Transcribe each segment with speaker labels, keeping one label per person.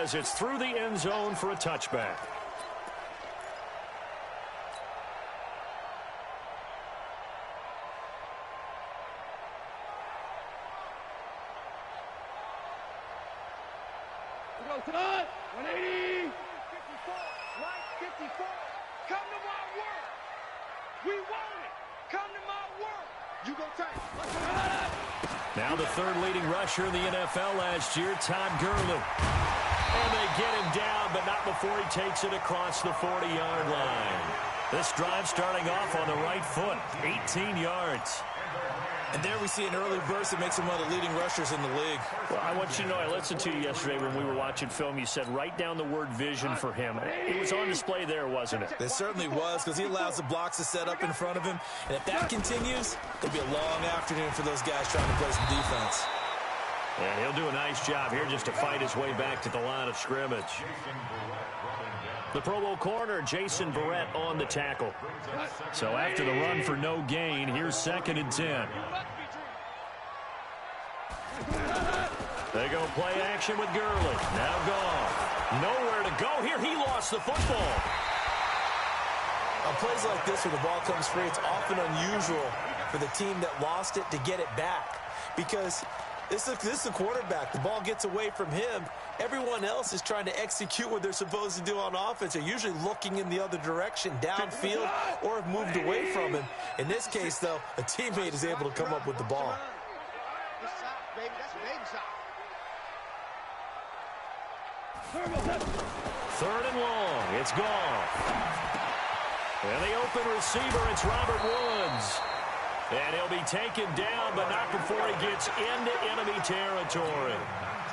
Speaker 1: as it's through the end zone for a touchback.
Speaker 2: Cut! 180! 54! Right 54! Come to my work! We want it! Come to my work! You go take it!
Speaker 1: Now the third leading rusher in the NFL last year, Todd Gurley. And they get him down, but not before he takes it across the 40-yard line. This drive starting off on the right foot, 18 yards.
Speaker 3: And there we see an early burst that makes him one of the leading rushers in the league.
Speaker 1: Well, I want you to know, I listened to you yesterday when we were watching film. You said write down the word vision for him. It was on display there, wasn't it?
Speaker 3: It certainly was, because he allows the blocks to set up in front of him. And if that continues, it'll be a long afternoon for those guys trying to play some defense.
Speaker 1: And he'll do a nice job here just to fight his way back to the line of scrimmage. The Pro Bowl corner, Jason Verrett, on the tackle. So after the run for no gain, here's 2nd and 10. They go play action with Gurley. Now gone. Nowhere to go here. He lost the football.
Speaker 3: On plays like this where the ball comes free, it's often unusual for the team that lost it to get it back. Because this is the quarterback. The ball gets away from him. Everyone else is trying to execute what they're supposed to do on offense. They're usually looking in the other direction, downfield, or have moved away from him. In this case, though, a teammate is able to come up with the ball.
Speaker 1: Third and long. It's gone. And the open receiver, it's Robert Woods. And he'll be taken down, but not before he gets into enemy territory.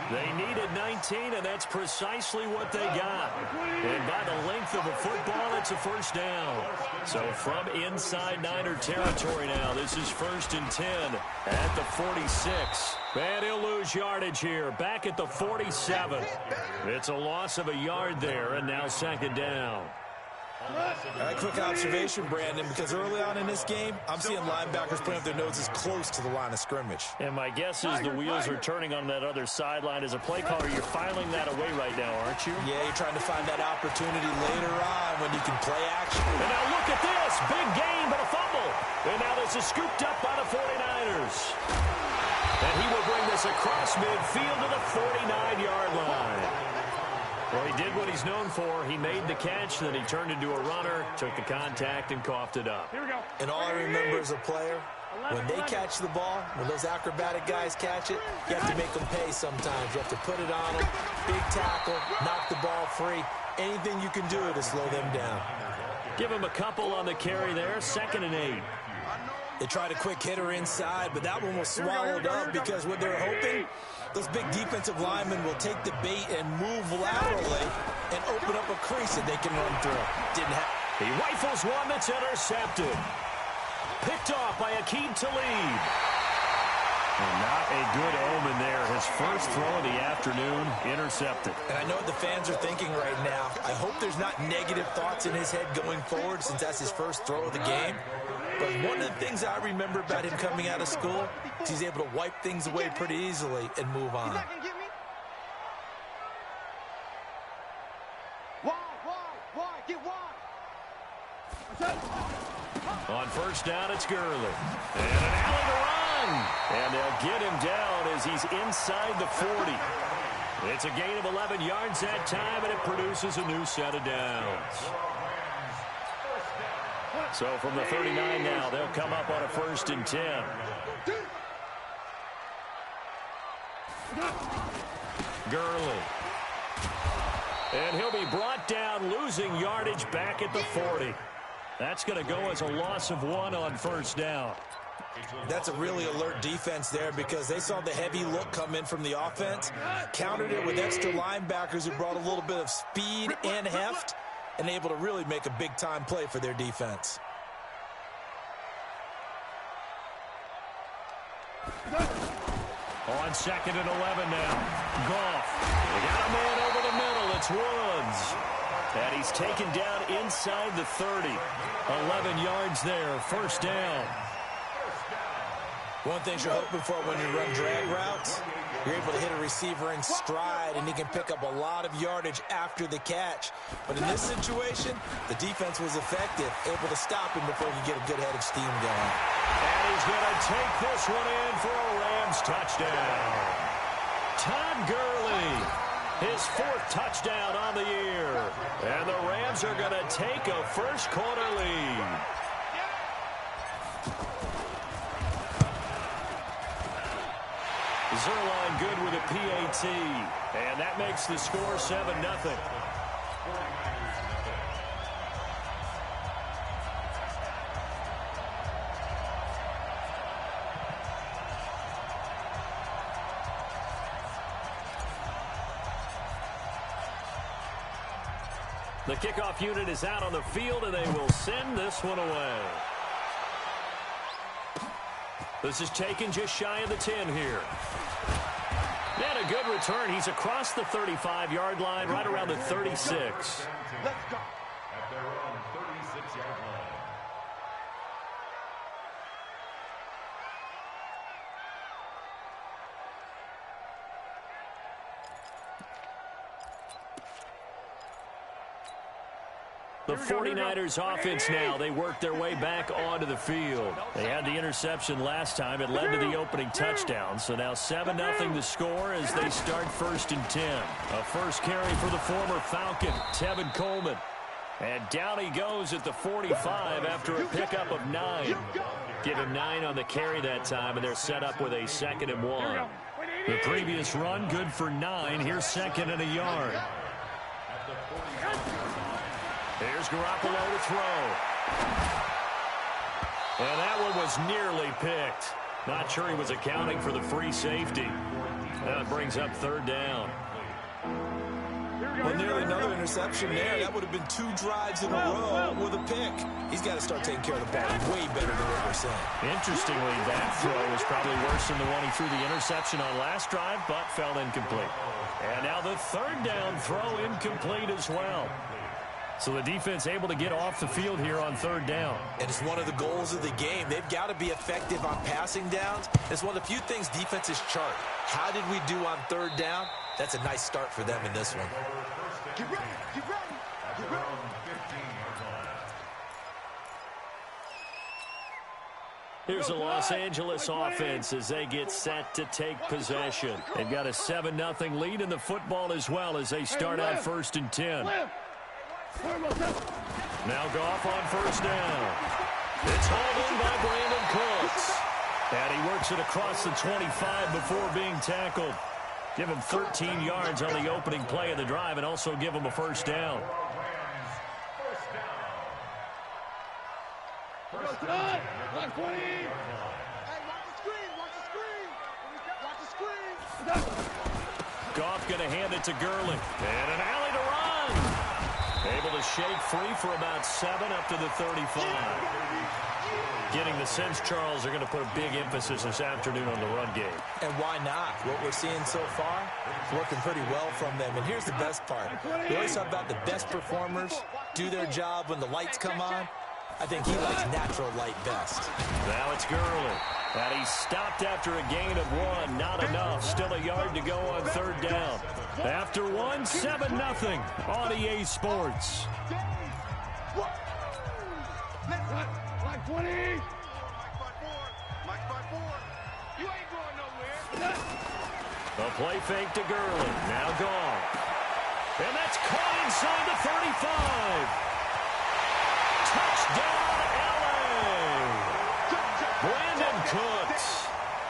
Speaker 1: They needed 19, and that's precisely what they got. And by the length of a football, it's a first down. So from inside Niner territory now, this is 1st and 10 at the 46. And he'll lose yardage here, back at the 47. It's a loss of a yard there, and now 2nd down.
Speaker 3: All right, quick observation, Brandon, because early on in this game, I'm seeing linebackers putting up their noses close to the line of scrimmage.
Speaker 1: And my guess is the wheels are turning on that other sideline. As a play caller, you're filing that away right now, aren't you?
Speaker 3: Yeah, you're trying to find that opportunity later on when you can play action.
Speaker 1: And now look at this. Big gain, but a fumble. And now this is scooped up by the 49ers. And he will bring this across midfield to the 49-yard line. Well, he did what he's known for. He made the catch, then he turned into a runner, took the contact, and coughed it up.
Speaker 2: Here we go.
Speaker 3: And all I remember as a player, when they catch the ball, when those acrobatic guys catch it, you have to make them pay sometimes. You have to put it on them, big tackle, knock the ball free. Anything you can do to slow them down.
Speaker 1: Give him a couple on the carry there, 2nd and 8.
Speaker 3: They tried a quick hitter inside, but that one was swallowed up because what they're hoping, those big defensive linemen will take the bait and move laterally and open up a crease that they can run through. Didn't happen.
Speaker 1: He rifles one that's intercepted. Picked off by Aqib Talib. And not a good omen there. His first throw of the afternoon, intercepted.
Speaker 3: And I know what the fans are thinking right now. I hope there's not negative thoughts in his head going forward since that's his first throw of the game. But one of the things I remember about him coming out of school is he's able to wipe things away pretty easily and move on.
Speaker 1: On first down, it's Gurley. And an alley to run. And they'll get him down as he's inside the 40. It's a gain of 11 yards that time, and it produces a new set of downs. So from the 39 now, they'll come up on a 1st and 10. Gurley. And he'll be brought down, losing yardage back at the 40. That's going to go as a loss of 1 on 1st down.
Speaker 3: That's a really alert defense there because they saw the heavy look come in from the offense, countered it with extra linebackers who brought a little bit of speed and heft, and able to really make a big-time play for their defense.
Speaker 1: On 2nd and 11 now. Goff. They got a man over the middle. It's Woods. And he's taken down inside the 30. 11 yards there. 1st down.
Speaker 3: One thing you're hoping for when you run drag routes You're able to hit a receiver in stride, and he can pick up a lot of yardage after the catch. But in this situation, the defense was effective, able to stop him before he could get a good head of steam going.
Speaker 1: And he's going to take this one in for a Rams touchdown. Todd Gurley, his 4th touchdown on the year. And the Rams are going to take a first-quarter lead. Zerline good with a PAT, and that makes the score 7-0. The kickoff unit is out on the field, and they will send this one away. This is taken just shy of the 10 here. And a good return. He's across the 35-yard line, right around the 36.
Speaker 2: Let's go.
Speaker 4: At their own 36-yard line.
Speaker 1: The 49ers offense now, they work their way back onto the field. They had the interception last time. It led to the opening touchdown. So now 7-0 the score as they start 1st and 10. A first carry for the former Falcon, Tevin Coleman. And down he goes at the 45 after a pickup of 9. Give him 9 on the carry that time, and they're set up with a 2nd and 1. The previous run, good for 9. Here's 2nd and a yard. Here's Garoppolo to throw. And that one was nearly picked. Not sure he was accounting for the free safety. Now it brings up 3rd down.
Speaker 3: Well, nearly another interception there. That would have been 2 drives in a row with a pick. He's got to start taking care of the ball way better than what we're saying.
Speaker 1: Interestingly, that throw was probably worse than the one he threw the interception on last drive, but fell incomplete. And now the 3rd down throw incomplete as well. So the defense able to get off the field here on 3rd down.
Speaker 3: And it's one of the goals of the game. They've got to be effective on passing downs. It's one of the few things defenses chart. How did we do on 3rd down? That's a nice start for them in this one.
Speaker 2: Get ready, get ready, get ready.
Speaker 1: Here's the Los Angeles offense as they get set to take possession. They've got a 7-0 lead in the football as well as they start out 1st and 10. Now Goff on 1st down. It's hauled in by Brandon Cooks. And he works it across the 25 before being tackled. Give him 13 yards on the opening play of the drive and also give him a 1st down.
Speaker 2: Hey, watch the screen, watch the screen. Watch the screen.
Speaker 1: Goff going to hand it to Gurley. And an alley to run. Able to shake free for about 7 up to the 35. Getting the sense, Charles, are going to put a big emphasis this afternoon on the run game.
Speaker 3: And why not? What we're seeing so far, working pretty well from them. And here's the best part. We always talk about the best performers do their job when the lights come on. I think he likes natural light best.
Speaker 1: Now it's Gurley. And he stopped after a gain of 1. Not enough. Still a yard to go on 3rd down. After 1, 7-0 on EA Sports.
Speaker 2: Like 20. Mike 5-4. You ain't going nowhere.
Speaker 1: The play fake to Gurley. Now gone. And that's caught inside the 35. Touchdown, L.A. Brandon Cooks.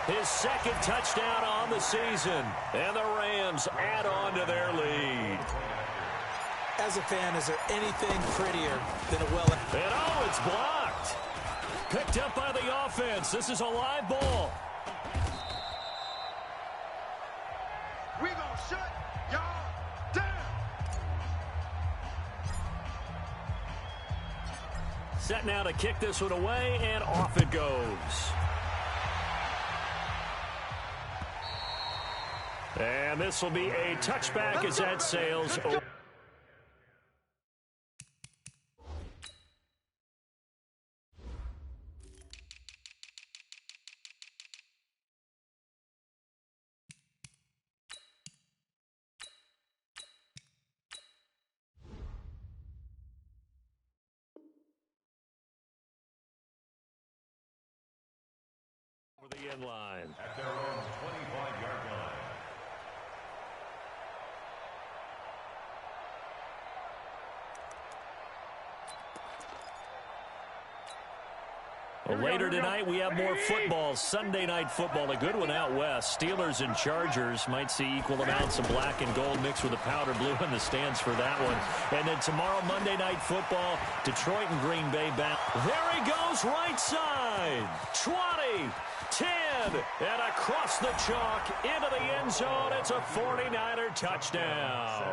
Speaker 1: His 2nd touchdown on the season. And the Rams add on to their lead.
Speaker 3: As a fan, is there anything prettier than a well...
Speaker 1: And oh, it's blocked. Picked up by the offense. This is a live ball.
Speaker 2: We gonna shut y'all down.
Speaker 1: Set now to kick this one away, and off it goes. And this will be a touchback as that sails over. end line.
Speaker 4: At their own 25-yard line.
Speaker 1: Well, later tonight, we have more football. Sunday night football, a good one out west. Steelers and Chargers might see equal amounts of black and gold mixed with the powder blue in the stands for that one. And then tomorrow, Monday night football, Detroit and Green Bay back. There he goes, right side. 20, 10, and across the chalk into the end zone. It's a 49er touchdown.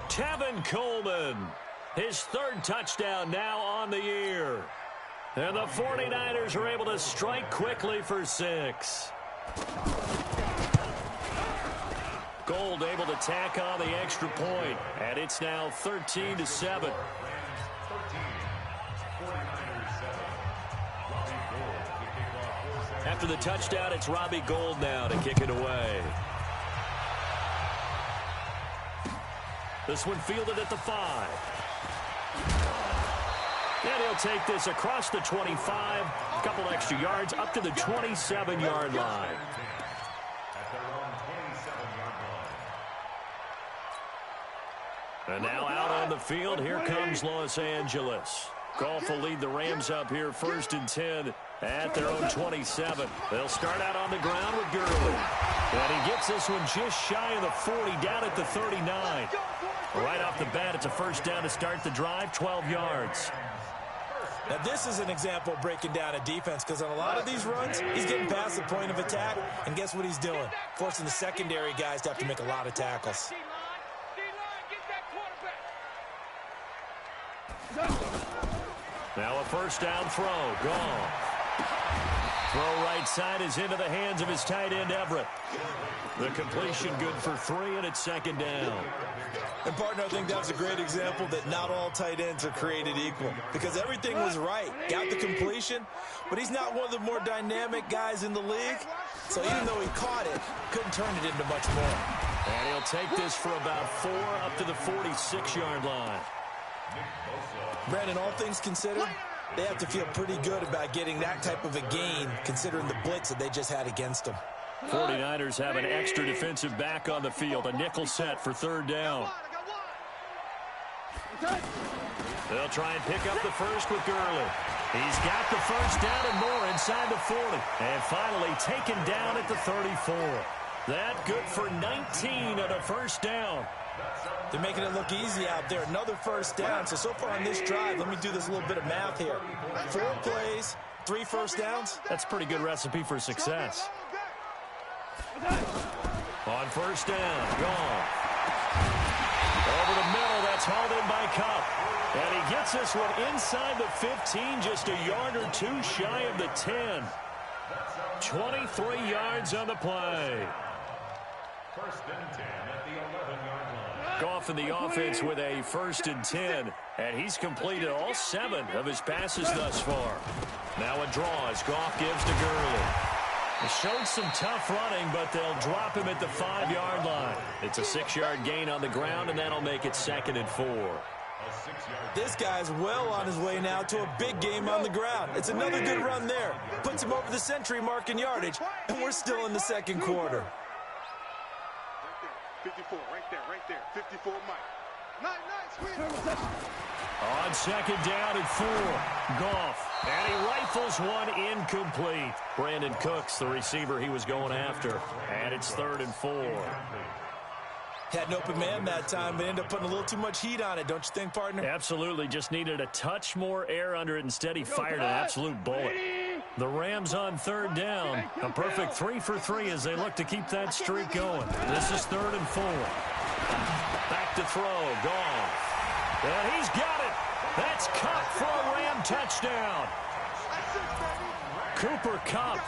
Speaker 1: Tevin Coleman, his third touchdown now on the year. And the 49ers are able to strike quickly for 6. Gold able to tack on the extra point, and it's now 13-7. After the touchdown, it's Robbie Gould now to kick it away. This one fielded at the 5. And he'll take this across the 25, a couple extra yards, up to the 27-yard line. And now out on the field, here comes Los Angeles. Goff will lead the Rams up here 1st and 10 at their own 27. They'll start out on the ground with Gurley. And he gets this one just shy of the 40, down at the 39. Right off the bat, it's a first down to start the drive, 12 yards.
Speaker 3: Now, this is an example of breaking down a defense because on a lot of these runs, he's getting past the point of attack, and guess what he's doing? Forcing the secondary guys to have to make a lot of tackles.
Speaker 1: Now a first down throw, gone. Throw right side is into the hands of his tight end, Everett. The completion good for 3, and it's 2nd down.
Speaker 3: And, partner, I think that's a great example that not all tight ends are created equal because everything was right. Got the completion, but he's not one of the more dynamic guys in the league. So even though he caught it, couldn't turn it into much more.
Speaker 1: And he'll take this for about 4 up to the 46-yard line.
Speaker 3: Brandon, all things considered, they have to feel pretty good about getting that type of a gain considering the blitz that they just had against them.
Speaker 1: 49ers have an extra defensive back on the field, a nickel set for 3rd down. They'll try and pick up the first with Gurley. He's got the first down and more inside the 40. And finally taken down at the 34. That good for 19 at a first down.
Speaker 3: They're making it look easy out there. Another first down. So far on this drive, let me do this little bit of math here. 4 plays, 3 first downs.
Speaker 1: That's a pretty good recipe for success. On first down, gone. Over the middle, that's hauled in by Kupp. And he gets this one inside the 15, just a yard or 2 shy of the 10. 23 yards on the play.
Speaker 4: 1st and 10 at the 11-yard line.
Speaker 1: Goff in the offense with a 1st and 10. And he's completed all 7 of his passes thus far. Now a draw as Goff gives to Gurley. He showed some tough running, but they'll drop him at the 5-yard line. It's a 6-yard gain on the ground, and that'll make it 2nd and 4.
Speaker 3: This guy's well on his way now to a big game on the ground. It's another good run there. Puts him over the century mark in yardage, and we're still in the 2nd quarter.
Speaker 2: 54, right there. 54, Mike. Nice,
Speaker 1: On 2nd down and 4, Goff. And he rifles one incomplete. Brandon Cooks, the receiver he was going after. And it's 3rd and 4.
Speaker 3: Had an open man that time, but ended up putting a little too much heat on it, don't you think, partner?
Speaker 1: Absolutely. Just needed a touch more air under it. Instead, he fired an absolute bullet. The Rams on 3rd down. A perfect 3 for 3 as they look to keep that streak going. This is 3rd and 4. Back to throw. Goff. And he's got it. That's Kupp for a Ram touchdown. Cooper Kupp,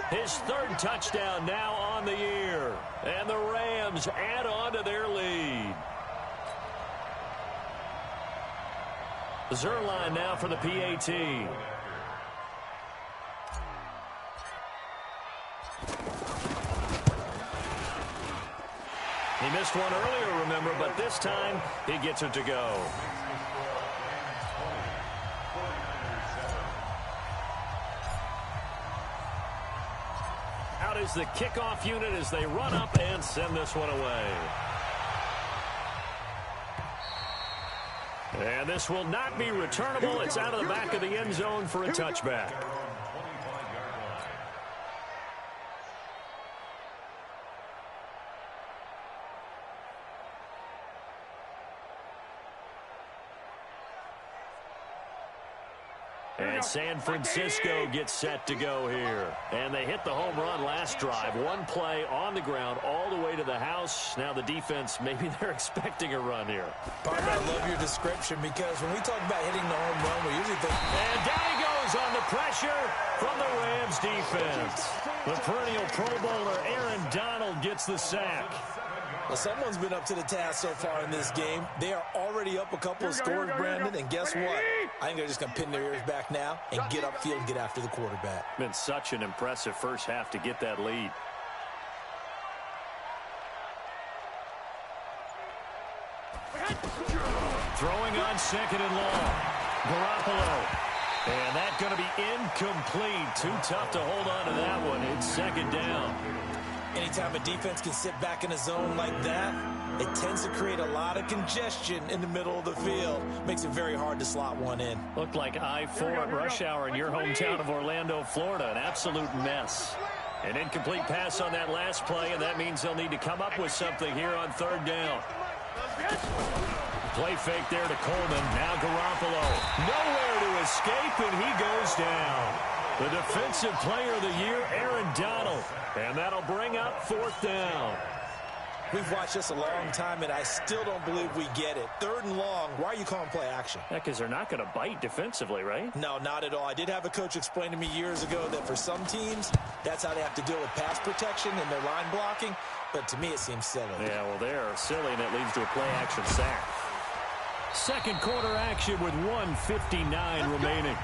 Speaker 1: his 3rd touchdown now on the year. And the Rams add on to their lead. Zerline now for the PAT. He missed one earlier, remember, but this time he gets it to go. out as the kickoff unit as they run up and send this one away. And this will not be returnable. It's out of the back of the end zone for a touchback. And San Francisco gets set to go here. And they hit the home run last drive. One play on the ground all the way to the house. Now the defense, maybe they're expecting a run here.
Speaker 3: Parker, I love your description because when we talk about hitting the home run, we usually think...
Speaker 1: And down he goes on the pressure from the Rams defense. The perennial Pro Bowler Aaron Donald gets the sack.
Speaker 3: Well, someone's been up to the task so far in this game. They are already up a couple of scores, Brandon, and guess what? I think they're just going to pin their ears back now and get upfield and get after the quarterback.
Speaker 1: Been such an impressive first half to get that lead. Throwing on second and long. Garoppolo. And that's going to be incomplete. Too tough to hold on to that one. It's second down.
Speaker 3: Anytime a defense can sit back in a zone like that, it tends to create a lot of congestion in the middle of the field. Makes it very hard to slot one in.
Speaker 1: Looked like I-4 at rush hour in your hometown of Orlando, Florida. An absolute mess. An incomplete pass on that last play, and that means they'll need to come up with something here on third down. Play fake there to Coleman. Now Garoppolo. Nowhere to escape, and he goes down. The defensive player of the year, Aaron Donald. And that'll bring up fourth down.
Speaker 3: We've watched this a long time, and I still don't believe we get it. Third and long, why are you calling play action?
Speaker 1: Yeah, because they're not going to bite defensively, right?
Speaker 3: No, not at all. I did have a coach explain to me years ago that for some teams, that's how they have to deal with pass protection and their line blocking. But to me, it seems silly.
Speaker 1: Yeah, well, they're silly, and it leads to a play action sack. Second quarter action with 1:59 remaining.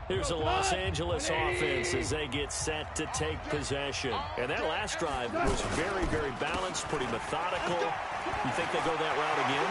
Speaker 1: Here's the Los Angeles offense as they get set to take possession. And that last drive was very, very balanced, pretty methodical. You think they go that route again?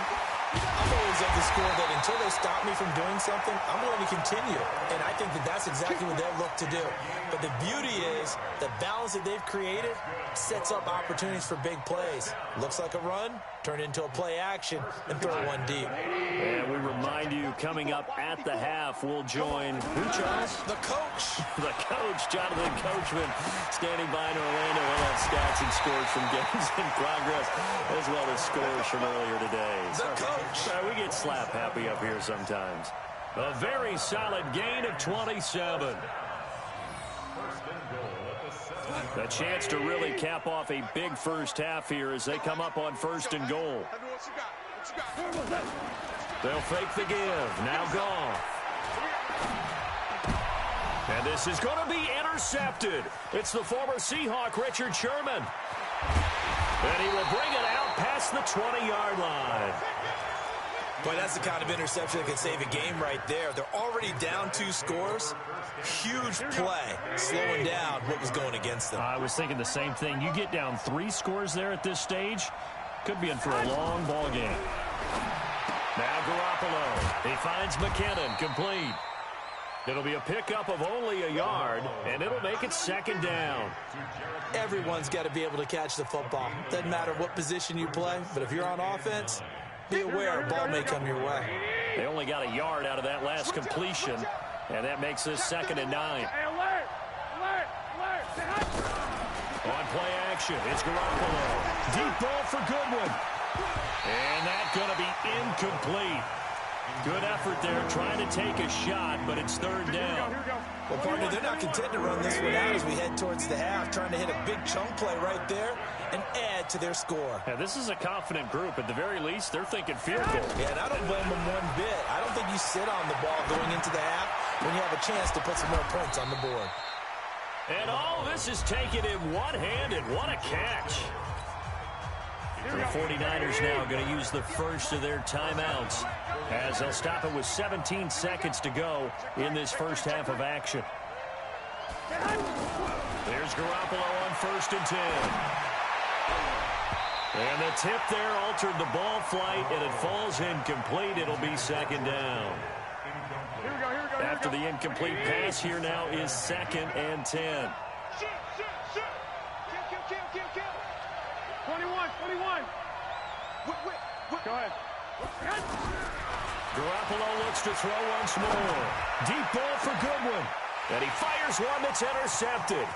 Speaker 3: I'm always of the school that until they stop me from doing something, I'm going to continue. And I think that that's exactly what they'll look to do. But the beauty is the balance that they've created sets up opportunities for big plays. Looks like a run, turn into a play action, and throw one deep.
Speaker 1: And we remind you, coming up at the half, we'll join who, Charles?
Speaker 3: The coach.
Speaker 1: The coach, Jonathan Coachman, standing by in Orlando. We'll have stats and scores from games in progress, as well as scores from earlier today.
Speaker 3: The coach.
Speaker 1: We get slap happy up here sometimes. A very solid gain of 27. A chance to really cap off a big first half here as they come up on first and goal. They'll fake the give. Now Goff. And this is going to be intercepted. It's the former Seahawk, Richard Sherman. And he will bring it out past the 20-yard line.
Speaker 3: Boy, that's the kind of interception that could save a game right there. They're already down 2 scores. Huge play, slowing down what was going against them.
Speaker 1: I was thinking the same thing. You get down 3 scores there at this stage, could be in for a long ball game. Now Garoppolo. He finds McKinnon, complete. It'll be a pickup of only a yard, and it'll make it second down.
Speaker 3: Everyone's got to be able to catch the football. Doesn't matter what position you play, but if you're on offense, be aware a ball may come your way.
Speaker 1: They only got a yard out of that last completion, and that makes this second and 9. On play action, it's Garoppolo. Deep ball for Goodwin. And that's going to be incomplete. Good effort there, trying to take a shot, but it's third down.
Speaker 3: Well, partner, they're not content to run this one out as we head towards the half, trying to hit a big chunk play right there and add to their score.
Speaker 1: Yeah, this is a confident group. At the very least, they're thinking field goal.
Speaker 3: Yeah, and I don't blame them one bit. I don't think you sit on the ball going into the half when you have a chance to put some more points on the board.
Speaker 1: And all this is taken in one-handed. What a catch. The 49ers now going to use the first of their timeouts as they'll stop it with 17 seconds to go in this first half of action. There's Garoppolo on 1st and 10. And the tip there altered the ball flight, and it falls incomplete. It'll be 2nd down.
Speaker 2: Here we go.
Speaker 1: After the incomplete pass, here now is 2nd and 10.
Speaker 2: Shoot. Kill. 21. Go ahead.
Speaker 1: Garoppolo looks to throw once more. Deep ball for Goodwin. And he fires one that's intercepted.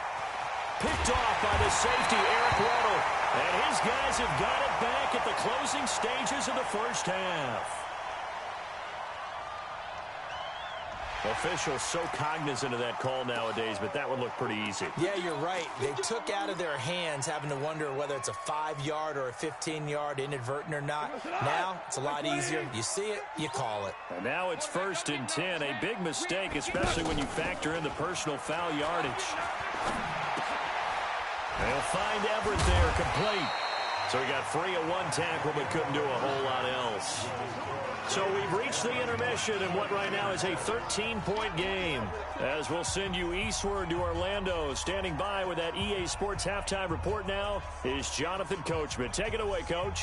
Speaker 1: Picked off by the safety, Eric Weddle. And his guys have got it back at the closing stages of the first half. Officials so cognizant of that call nowadays, but that one looked pretty easy.
Speaker 3: Yeah, you're right. They took out of their hands having to wonder whether it's a 5-yard or a 15-yard inadvertent or not. Now, it's a lot easier. You see it, you call it.
Speaker 1: And now it's 1st and 10. A big mistake, especially when you factor in the personal foul yardage. They'll find Everett there, complete. So he got free of one tackle, but couldn't do a whole lot else. So we've reached the intermission in what right now is a 13-point game. As we'll send you eastward to Orlando. Standing by with that EA Sports halftime report now is Jonathan Coachman. Take it away, Coach.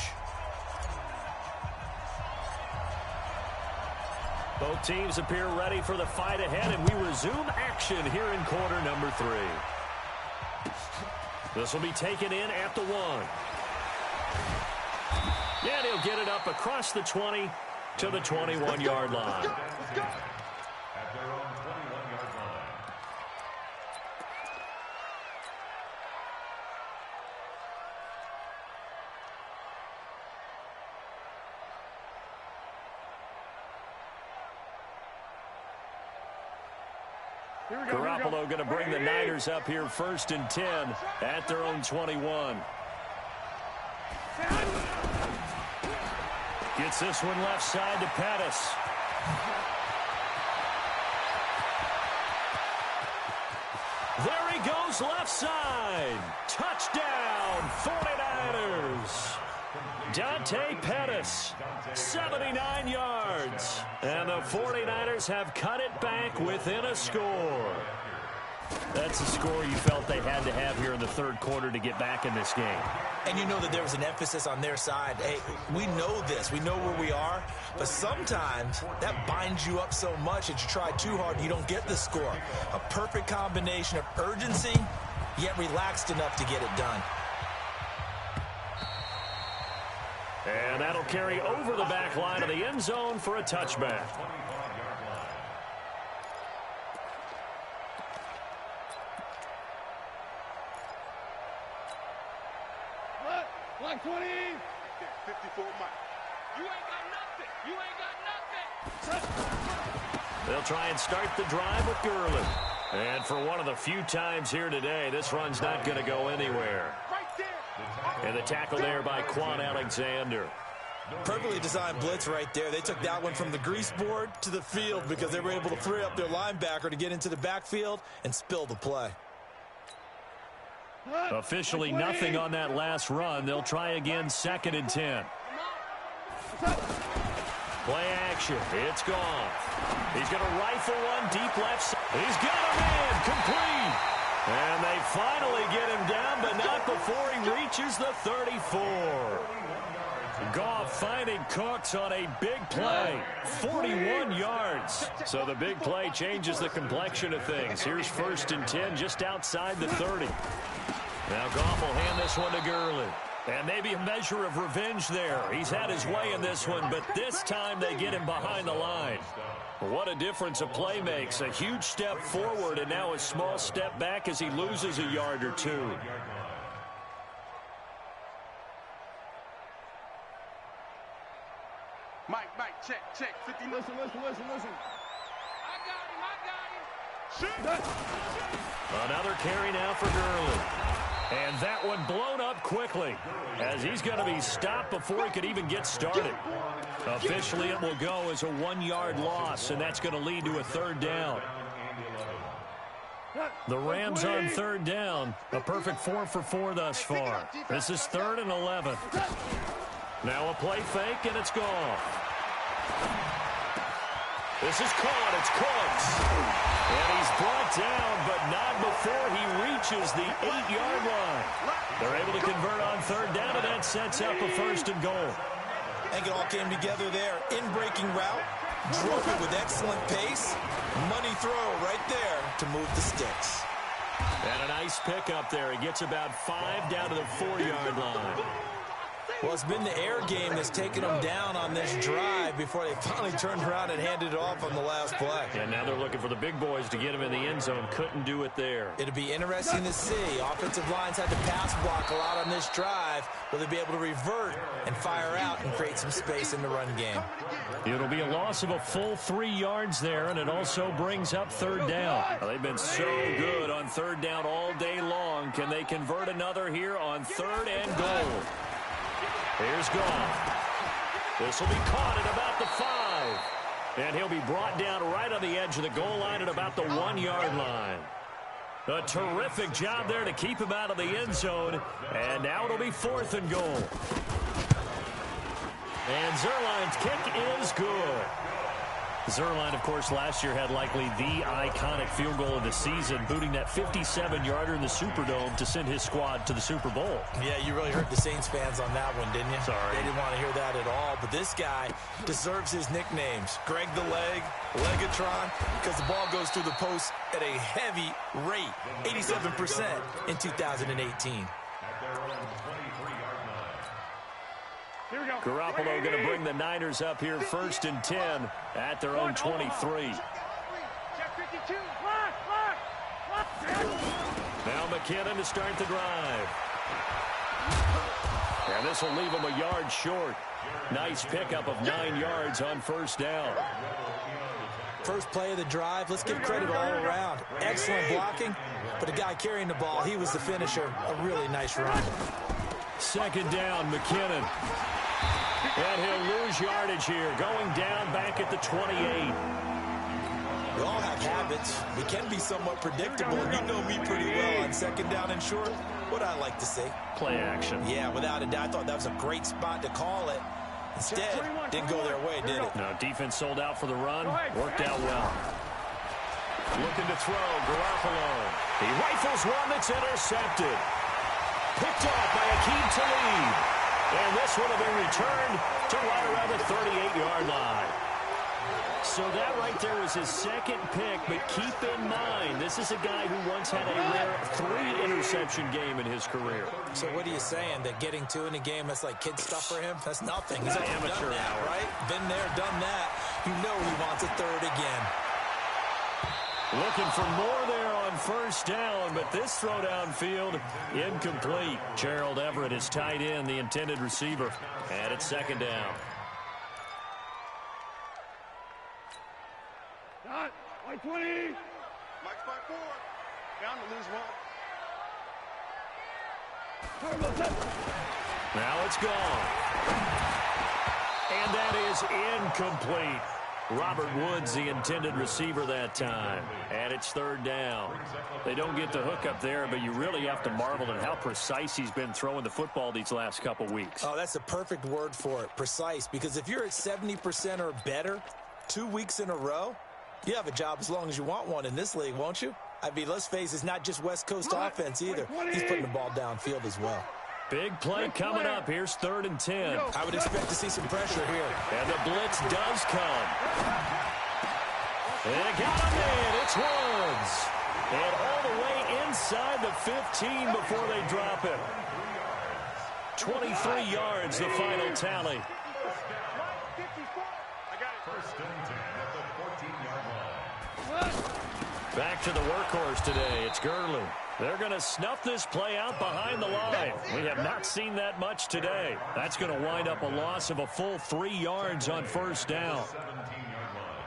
Speaker 1: Both teams appear ready for the fight ahead, and we resume action here in quarter number 3. This will be taken in at the 1. And he'll get it up across the 20 to the 21-yard line.
Speaker 4: At their own 21-yard line.
Speaker 1: Garoppolo going to bring the Niners up here 1st and 10 at their own 21. Gets this one left side to Pettis. There he goes left side. Touchdown, 49ers. Dante Pettis, 79 yards. And the 49ers have cut it back within a score. That's a score you felt they had to have here in the 3rd quarter to get back in this game.
Speaker 3: And you know that there was an emphasis on their side. Hey, we know this. We know where we are. But sometimes that binds you up so much that you try too hard and you don't get the score. A perfect combination of urgency, yet relaxed enough to get it done.
Speaker 1: And that'll carry over the back line of the end zone for a touchback.
Speaker 2: Like 20. 54 Mike. You ain't got nothing.
Speaker 1: They'll try and start the drive with Gurley. And for one of the few times here today, this run's not going to go anywhere.
Speaker 2: Right there.
Speaker 1: And the tackle there by Quan Alexander.
Speaker 3: Perfectly designed blitz right there. They took that one from the grease board to the field because they were able to free up their linebacker to get into the backfield and spill the play.
Speaker 1: Officially nothing on that last run. They'll try again 2nd and 10. Play action. It's gone. He's going to rifle one deep left side. He's got a man complete. And they finally get him down, but not before he reaches the 34. Goff finding Cooks on a big play. 41 yards. So the big play changes the complexion of things. Here's 1st and 10 just outside the 30. Now Goff will hand this one to Gurley. And maybe a measure of revenge there. He's had his way in this one, but this time they get him behind the line. What a difference a play makes. A huge step forward and now a small step back as he loses a yard or two.
Speaker 2: Mike, check. 50. Listen. I got him. Shoot.
Speaker 1: Another carry now for Gurley. And that one blown up quickly as he's going to be stopped before he could even get started. Officially, it will go as a 1-yard loss, and that's going to lead to a 3rd down. The Rams on 3rd down, a perfect 4 for 4 thus far. This is 3rd and 11. Now a play fake, and it's gone. This is caught. It's Cooks. And he's brought down, but not before he reaches the 8-yard line. They're able to convert on third down, and that sets up a first and goal.
Speaker 3: I think it all came together there. In-breaking route, drove it with excellent pace. Money throw right there to move the sticks.
Speaker 1: And a nice pickup there. He gets about 5 down to the 4-yard line.
Speaker 3: Well, it's been the air game that's taken them down on this drive before they finally turned around and handed it off on the last play.
Speaker 1: And now they're looking for the big boys to get him in the end zone. Couldn't do it there.
Speaker 3: It'll be interesting to see. Offensive lines had to pass block a lot on this drive. Will they be able to revert and fire out and create some space in the run game?
Speaker 1: It'll be a loss of a full 3 yards there, and it also brings up third down. Well, they've been so good on third down all day long. Can they convert another here on third and goal? Here's Goff. This will be caught at about the 5. And he'll be brought down right on the edge of the goal line at about the 1-yard line. A terrific job there to keep him out of the end zone. And now it'll be 4th and goal. And Zuerlein's kick is good. Zuerlein, of course, last year had likely the iconic field goal of the season, booting that 57-yarder in the Superdome to send his squad to the Super Bowl.
Speaker 3: Yeah, you really hurt the Saints fans on that one, didn't you?
Speaker 1: Sorry.
Speaker 3: They didn't want to hear that at all. But this guy deserves his nicknames. Greg the Leg, Legatron, because the ball goes through the post at a heavy rate, 87% in 2018.
Speaker 1: Garoppolo going to bring the Niners up here 1st and 10 at their own 23. Now McKinnon to start the drive. And this will leave him a yard short. Nice pickup of 9 yards on first down.
Speaker 3: First play of the drive, let's give credit all around. Excellent blocking, but the guy carrying the ball, he was the finisher. A really nice run.
Speaker 1: 2nd down, McKinnon. And he'll lose yardage here, going down back at the 28.
Speaker 3: We all have habits. We can be somewhat predictable, and you know me pretty well on 2nd down and short. What I like to see.
Speaker 1: Play action.
Speaker 3: Yeah, without a doubt. I thought that was a great spot to call it. Instead, didn't go their way, did it?
Speaker 1: No, defense sold out for the run. Worked out well. Looking to throw, Garoppolo. He rifles one that's intercepted. Picked off by Aqib Talib. And this would have been returned to right around the 38-yard line. So that right there was his 2nd pick, but keep in mind, this is a guy who once had a rare 3-interception game in his career.
Speaker 3: So what are you saying, that getting 2 in a game, that's like kid stuff for him? That's nothing. He's
Speaker 1: amateur hour,
Speaker 3: right? Been there, done that. You know he wants a 3rd again.
Speaker 1: Looking for more there on first down, but this throw downfield, incomplete. Gerald Everett is tight end, the intended receiver. And it's 2nd down.
Speaker 2: Dot, 120. Mike's by 4. Down to lose 1.
Speaker 1: Now it's gone. And that is incomplete. Robert Woods, the intended receiver that time. And it's 3rd down. They don't get the hook up there, but you really have to marvel at how precise he's been throwing the football these last couple weeks.
Speaker 3: Oh, that's the perfect word for it, precise. Because if you're at 70% or better 2 weeks in a row, you have a job as long as you want one in this league, won't you? I mean, let's face it, it's not just West Coast offense either. He's putting the ball downfield as well.
Speaker 1: Big play coming up. Here's 3rd and 10.
Speaker 3: I would expect to see some pressure here.
Speaker 1: And the blitz does come. They got him in. It's Woods. And all the way inside the 15 before they drop it. 23 yards, the final tally.
Speaker 4: First and 10 at the 14-yard line.
Speaker 1: Back to the workhorse today. It's Gurley. They're going to snuff this play out behind the line. We have not seen that much today. That's going to wind up a loss of a full 3 yards on first down.
Speaker 4: 17-yard
Speaker 2: line.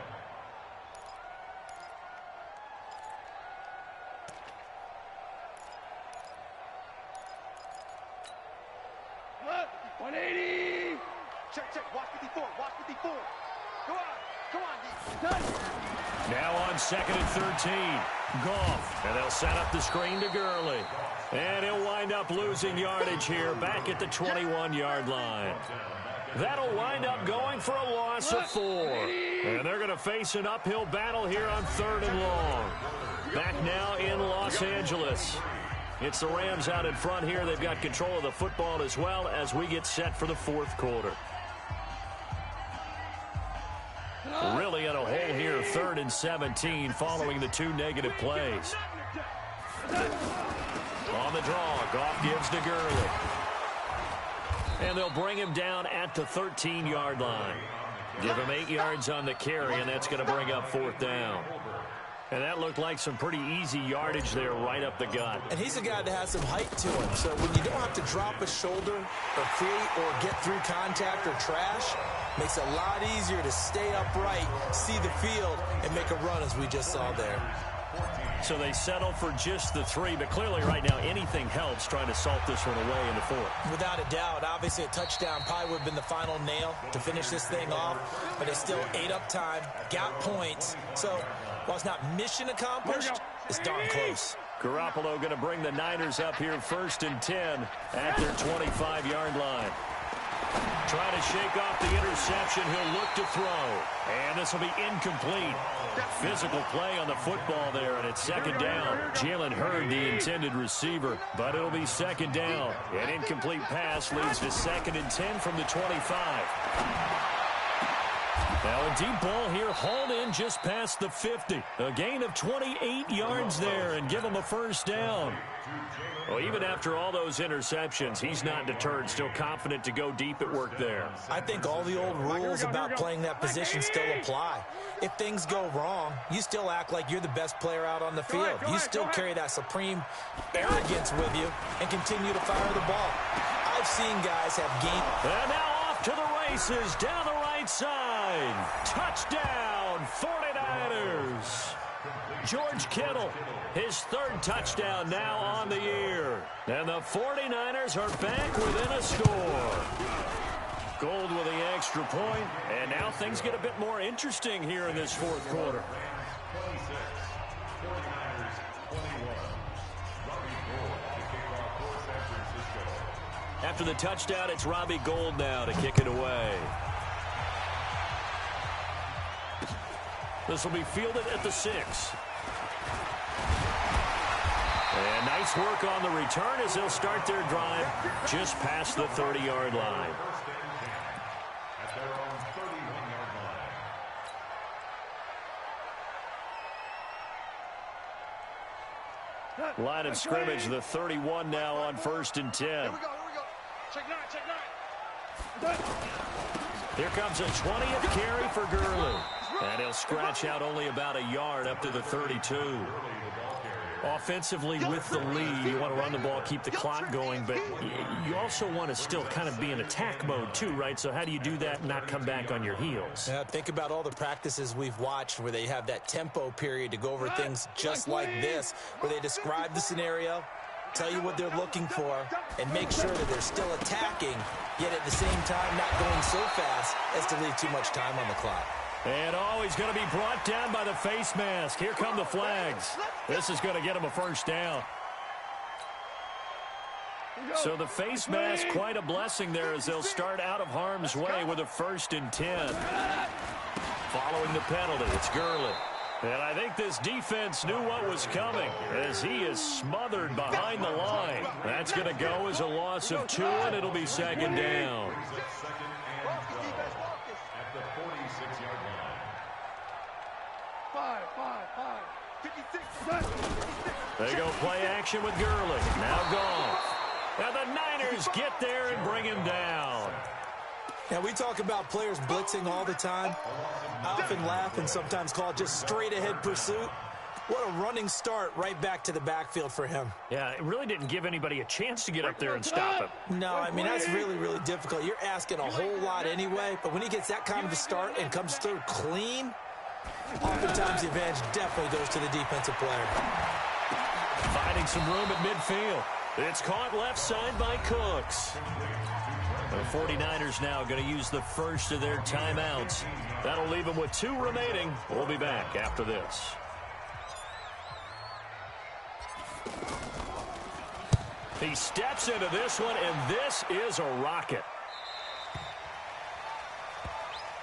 Speaker 2: 180. Check, watch 54, watch 54. Come on, D.
Speaker 1: Now on 2nd and 13. Goff. And they'll set up the screen to Gurley. And he'll wind up losing yardage here back at the 21-yard line. That'll wind up going for a loss of 4. And they're going to face an uphill battle here on 3rd and long. Back now in Los Angeles. It's the Rams out in front here. They've got control of the football as well as we get set for the 4th quarter. Really in a hole here, 3rd and 17 following the 2 negative plays. On the draw, Goff gives to Gurley. And they'll bring him down at the 13-yard line. Give him 8 yards on the carry, and that's going to bring up 4th down. And that looked like some pretty easy yardage there right up the gut.
Speaker 3: And he's a guy that has some height to him. So when you don't have to drop a shoulder or create or get through contact or trash, makes it a lot easier to stay upright, see the field, and make a run as we just saw there.
Speaker 1: So they settle for just the 3, but clearly right now anything helps trying to salt this one away in the 4th.
Speaker 3: Without a doubt, obviously a touchdown probably would have been the final nail to finish this thing off, but they still ate up time, got points. So while it's not mission accomplished, it's darn close.
Speaker 1: Garoppolo going to bring the Niners up here 1st and 10 at their 25-yard line. Trying to shake off the interception. He'll look to throw. And this will be incomplete. Physical play on the football there, and it's 2nd down. Jalen Hurd, the intended receiver, but it'll be 2nd down. An incomplete pass leads to 2nd and 10 from the 25. Now a deep ball here, hauled in just past the 50. A gain of 28 yards there and give him a 1st down. Well, even after all those interceptions, he's not deterred, still confident to go deep at work there.
Speaker 3: I think all the old rules about playing that position still apply. If things go wrong, you still act like you're the best player out on the field. You still carry that supreme arrogance with you and continue to fire the ball. I've seen guys have game.
Speaker 1: And now off to the races down the right side. Touchdown, 49ers. George Kittle, his 3rd touchdown now on the year. And the 49ers are back within a score. Gold with the extra point, and now things get a bit more interesting here in this 4th quarter.
Speaker 4: 26, 49ers 21. Robbie Gould to kick off for San Francisco.
Speaker 1: After the touchdown, it's Robbie Gould now to kick it away. This will be fielded at the 6. And nice work on the return as they'll start their drive just past the 30-yard line.
Speaker 4: At their own 31-yard line.
Speaker 1: Line of scrimmage, the 31 now on 1st and 10.
Speaker 2: Here we go. Check 9.
Speaker 1: Here comes a 20th carry for Gurley. And he'll scratch out only about a yard up to the 32. Offensively with the lead, you want to run the ball, keep the clock going, but you also want to still kind of be in attack mode too, right? So how do you do that and not come back on your heels?
Speaker 3: Yeah, think about all the practices we've watched where they have that tempo period to go over things just like this, where they describe the scenario, tell you what they're looking for, and make sure that they're still attacking, yet at the same time not going so fast as to leave too much time on the clock.
Speaker 1: And he's going to be brought down by the face mask. Here come the flags. This is going to get him a 1st down. So the face mask, quite a blessing there as they'll start out of harm's way with a 1st and 10. Following the penalty, it's Gurley. And I think this defense knew what was coming as he is smothered behind the line. That's going to go as a loss of 2, and it'll be 2nd down.
Speaker 4: At the 46-yard line.
Speaker 2: 5. 56.
Speaker 1: They go play action with Gurley. Now Goff. Now the Niners get there and bring him down.
Speaker 3: Now, we talk about players blitzing all the time. I often laugh and sometimes call it just straight-ahead pursuit. What a running start right back to the backfield for him.
Speaker 1: Yeah, it really didn't give anybody a chance to get up there and stop him.
Speaker 3: No, I mean, that's really, really difficult. You're asking a whole lot anyway, but when he gets that kind of a start and comes through clean, oftentimes the advantage definitely goes to the defensive player.
Speaker 1: Finding some room at midfield. It's caught left side by Cooks. The 49ers now going to use the first of their timeouts. That'll leave them with 2 remaining. We'll be back after this. He steps into this one, and this is a rocket.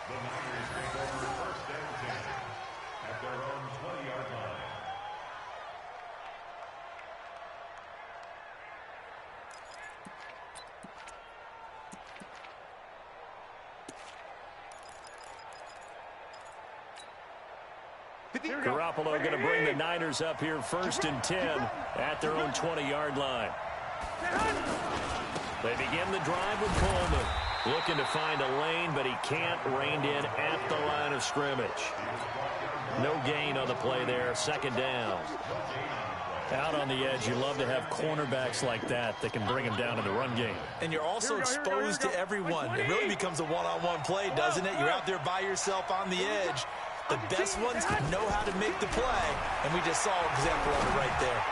Speaker 4: The Niners take over 1st
Speaker 1: Garoppolo going to bring the Niners up here 1st and 10 at their own 20-yard line. They begin the drive with Coleman. Looking to find a lane, but he can't. Reined in at the line of scrimmage. No gain on the play there. 2nd down. Out on the edge, you love to have cornerbacks like that can bring him down in the run game.
Speaker 3: And you're also exposed to everyone. It really becomes a one-on-one play, doesn't it? You're out there by yourself on the edge. The best ones know how to make the play, and we just saw an example of it right there.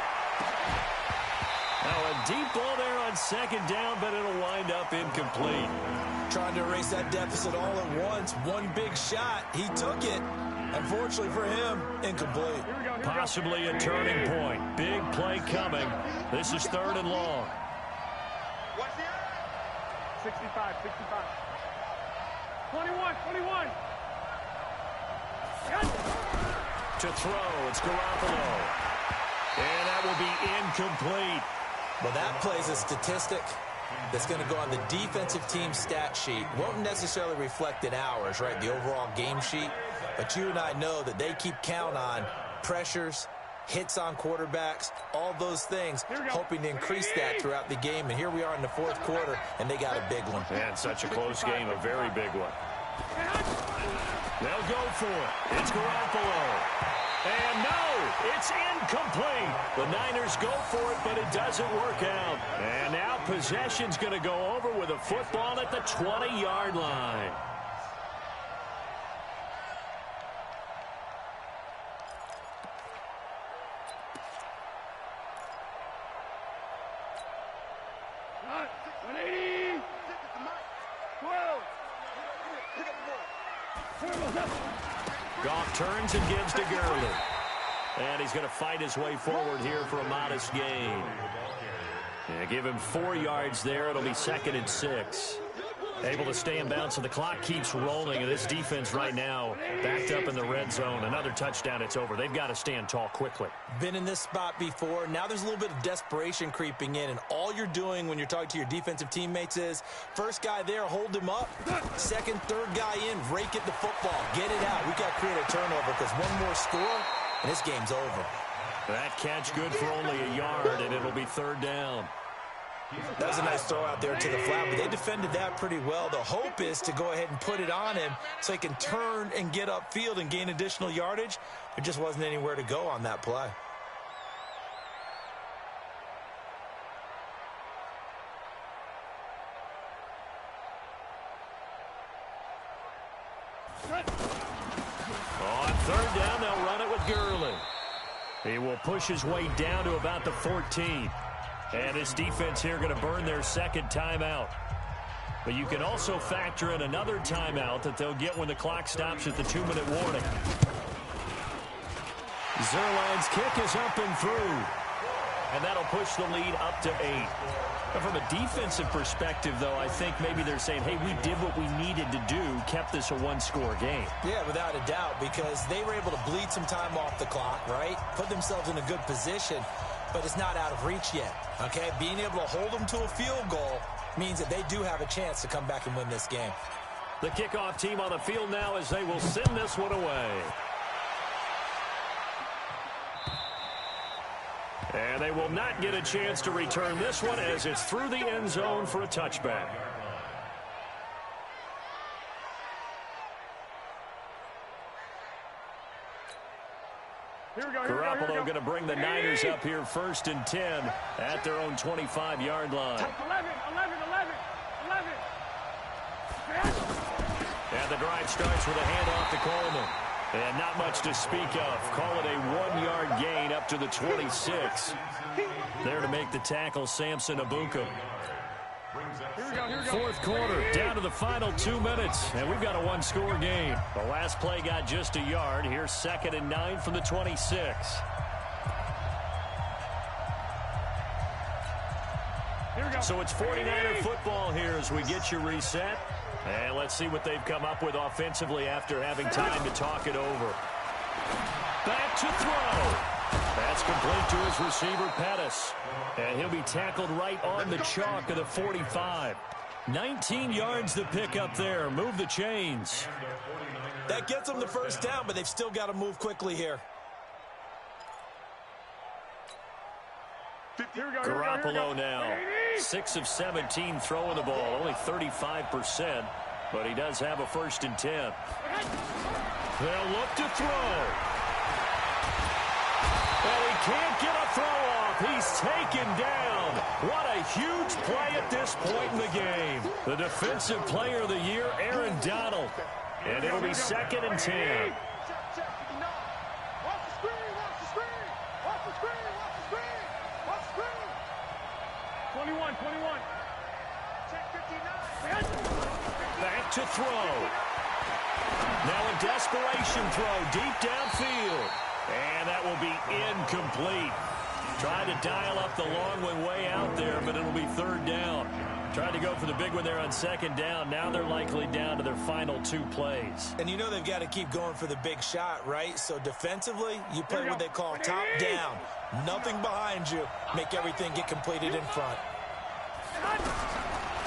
Speaker 1: Now a deep ball there on 2nd down, but it'll wind up incomplete.
Speaker 3: Trying to erase that deficit all at once. One big shot. He took it. Unfortunately for him, incomplete.
Speaker 1: Possibly a turning point. Big play coming. This is 3rd and long.
Speaker 2: 65. 21.
Speaker 1: To throw, it's Garoppolo. And that will be incomplete.
Speaker 3: Well, that plays a statistic that's going to go on the defensive team stat sheet. Won't necessarily reflect in ours, right, the overall game sheet. But you and I know that they keep count on pressures, hits on quarterbacks, all those things, hoping to increase that throughout the game. And here we are in the 4th quarter, and they got a big one.
Speaker 1: And such a close game, a very big one. They'll go for it. It's Garoppolo. And no, it's incomplete. The Niners go for it, but it doesn't work out. And now possession's going to go over with a football at the 20-yard line. Goff turns and gives to Gurley. And he's going to fight his way forward here for a modest gain. Yeah, give him 4 yards there. It'll be 2nd and 6. Able to stay in bounds, so the clock keeps rolling. And this defense right now backed up in the red zone. Another touchdown, it's over. They've got to stand tall quickly.
Speaker 3: Been in this spot before. Now there's a little bit of desperation creeping in. And all you're doing when you're talking to your defensive teammates is, first guy there, hold him up. 2nd, 3rd guy in, rake at the football. Get it out. We've got to create a turnover because one more score, and this game's over.
Speaker 1: That catch good for only a yard, and it'll be 3rd down.
Speaker 3: That was a nice throw out there to the flat, but they defended that pretty well. The hope is to go ahead and put it on him so he can turn and get upfield and gain additional yardage. There just wasn't anywhere to go on that play.
Speaker 1: On 3rd down, they'll run it with Gurley. He will push his way down to about the 14. And his defense here going to burn their 2nd timeout. But you can also factor in another timeout that they'll get when the clock stops at the 2-minute warning. Zerline's kick is up and through. And that'll push the lead up to 8. But from a defensive perspective, though, I think maybe they're saying, hey, we did what we needed to do, kept this a 1-score game.
Speaker 3: Yeah, without a doubt, because they were able to bleed some time off the clock, right? Put themselves in a good position. But it's not out of reach yet, okay? Being able to hold them to a field goal means that they do have a chance to come back and win this game.
Speaker 1: The kickoff team on the field now as they will send this one away. And they will not get a chance to return this one as it's through the end zone for a touchback. Garoppolo going to bring the Niners up here 1st and 10 at their own 25-yard line.
Speaker 2: 11.
Speaker 1: And the drive starts with a handoff to Coleman. And not much to speak of. Call it a 1-yard gain up to the 26. There to make the tackle, Samson Abuka. 4th quarter, down to the final 2 minutes, and we've got a 1-score game. The last play got just a yard. Here's 2nd and 9 from the 26. So it's 49er football here as we get you reset. And let's see what they've come up with offensively after having time to talk it over. Back to throw. That's complete to his receiver, Pettis. And he'll be tackled right on the chalk of the 45. 19 yards to pick up there. Move the chains.
Speaker 3: That gets them the first down, but they've still got to move quickly here.
Speaker 1: Garoppolo now, 6 of 17 throwing the ball, only 35%, but he does have a 1st and 10. They'll look to throw. And he can't get a throw off. He's taken down. What a huge play at this point in the game. The Defensive Player of the Year, Aaron Donald. And it'll be 2nd and 10.
Speaker 2: 21. Check 59.
Speaker 1: Back to throw. Now a desperation throw deep downfield. And that will be incomplete. Tried to dial up the long one way out there, but it'll be 3rd down. Tried to go for the big one there on 2nd down. Now they're likely down to their final 2 plays.
Speaker 3: And you know they've got to keep going for the big shot, right? So defensively, you play what they call top down. Nothing behind you. Make everything get completed in front.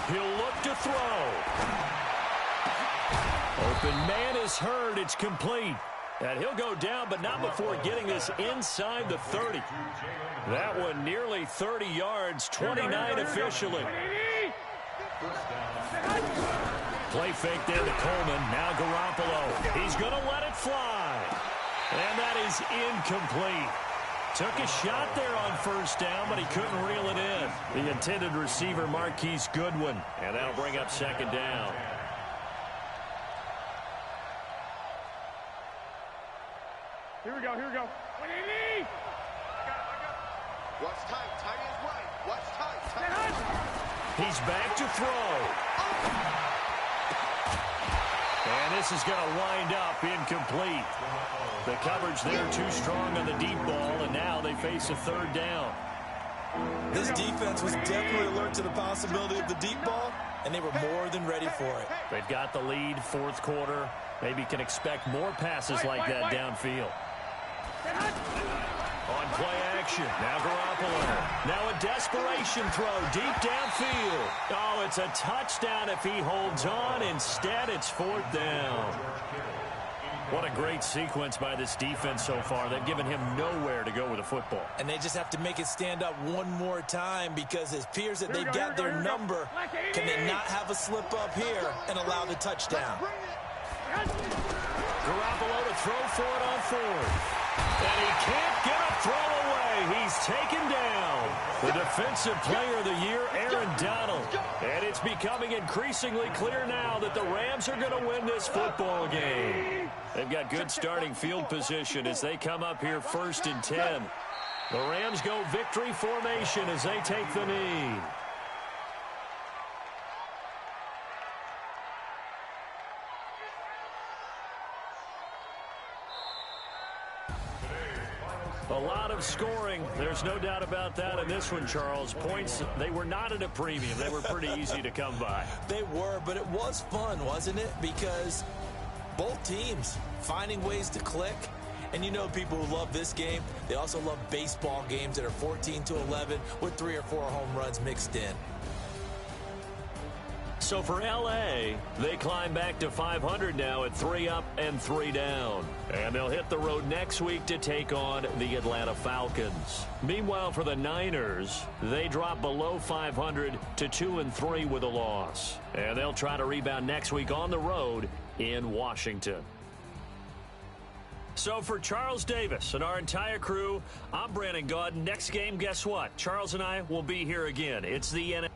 Speaker 1: He'll look to throw. Open man is heard. It's complete. And he'll go down, but not before getting this inside the 30. That one nearly 30 yards, 29 officially. Play fake there to Coleman. Now Garoppolo. He's going to let it fly. And that is incomplete. Took a shot there on 1st down, but he couldn't reel it in. The intended receiver, Marquise Goodwin. And that'll bring up 2nd down.
Speaker 2: Here we go. 180.
Speaker 5: Watch tight. Tight is right. Watch tight.
Speaker 1: He's back to throw. And this is going to wind up incomplete. The coverage there too strong on the deep ball, and now they face a 3rd down.
Speaker 3: This defense was definitely alert to the possibility of the deep ball, and they were more than ready for it.
Speaker 1: They've got the lead, 4th quarter. Maybe can expect more passes like that downfield. On play action, now Garoppolo. Now a desperation throw deep downfield. Oh, it's a touchdown if he holds on. Instead, it's 4th down. What a great sequence by this defense so far. They've given him nowhere to go with the football.
Speaker 3: And they just have to make it stand up one more time because it appears that they've got their number. Can they not have a slip up here and allow the touchdown?
Speaker 1: Garoppolo to throw for it on 4th. And he can't get a throw away. He's taken down. The Defensive Player of the Year, Aaron Donald. And it's becoming increasingly clear now that the Rams are going to win this football game. They've got good starting field position as they come up here 1st and 10. The Rams go victory formation as they take the knee. A lot of scoring. There's no doubt about that in this one, Charles. Points, they were not at a premium. They were pretty easy to come by.
Speaker 3: They were, but it was fun, wasn't it? Because both teams finding ways to click. And you know people who love this game, they also love baseball games that are 14-11 with 3 or 4 home runs mixed in.
Speaker 1: So for L.A., they climb back to 500 now at 3 up and 3 down. And they'll hit the road next week to take on the Atlanta Falcons. Meanwhile, for the Niners, they drop below 500 to 2-3 with a loss. And they'll try to rebound next week on the road in Washington. So for Charles Davis and our entire crew, I'm Brandon Gaudin. Next game, guess what? Charles and I will be here again. It's the NFL.